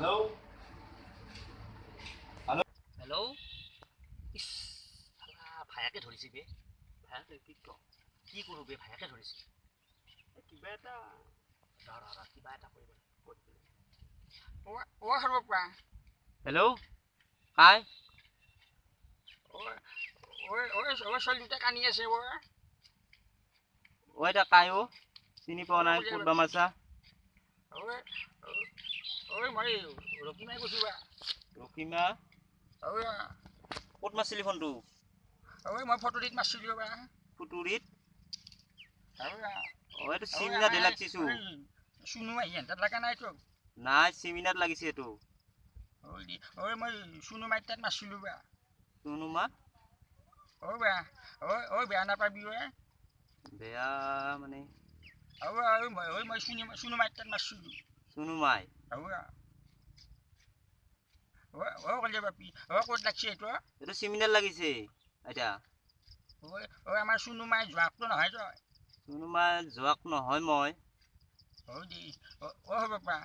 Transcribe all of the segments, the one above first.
Hello? Hello? Hello? Is শালা ভায়াকে ধৰিছে বে ভায়াকে কি কৰো বে ভায়াকে ধৰিছে কিবা এটা কিবা এটা কৰিব ও সৰ্বপ্ৰা হেল্ল' কাই ও ছোৱালী দুটা কানি আছে ও এটা কাই অ' চিনি পোৱা নাই ক'ত বা মাছা মই ৰকিমাই কৈছো বা ৰকিমা ক'ত মাছিলি ফোনটো মই ফটোত মাৰিছিলো বা ফুটুৰিত এইটো চিমিনাত লাগিছো শুনো আহি তাত লগা নাইতো নাই চিমিনাত লাগিছে এইটো মই শুনো মাৰি তাত মাৰিছিলো বা চুনুমা বেয়া নাপাবি বেয়া মানে মই শুনো মাৰি তাত মাৰিছিলো চুনুমাই কলে বাপি ক'ত লাগছে এইটো এইটো চিমিনাত লাগিছে এতিয়া আমাৰ শুনো মাৰি যোৱাকটো নহয় তই চুনুমা যোৱাক নহয় মই হ'ব পা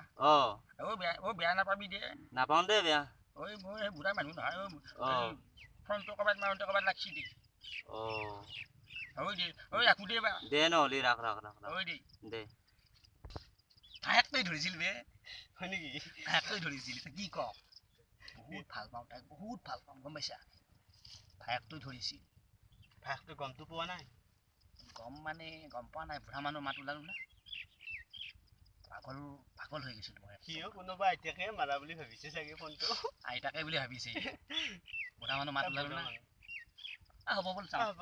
বেয়া নাপাবি দে নাপাওঁ দে বেয়া মই বুঢ়া মানুহ নহয় ফোনটো ক'ৰবাত মাৰোঁতে ক'ৰবাত লাগছি দে দে ৰাখো দে বা দে নহ'লে ৰাখ দে ভায়েক তই ধৰিছিল বে হয় নেকি ভায়েক তই ধৰিছিল কি ক বহুত ভাল পাওঁ তাইক বহুত ভাল পাওঁ গম পাইছা ভায়েক তই ধৰিছিল ভাগটো গমটো পোৱা নাই গম পোৱা নাই বুঢ়া মানুহ মাত ওলালো না পাগল হৈ গৈছিলো মই সিও কোনোবা আইতাকে মাৰা বুলি ভাবিছে চাগে ফোনটো আইতাকে বুলি ভাবিছে বুঢ়া মানুহ মাত ওলালো না হ'ব ব'ল চাওঁ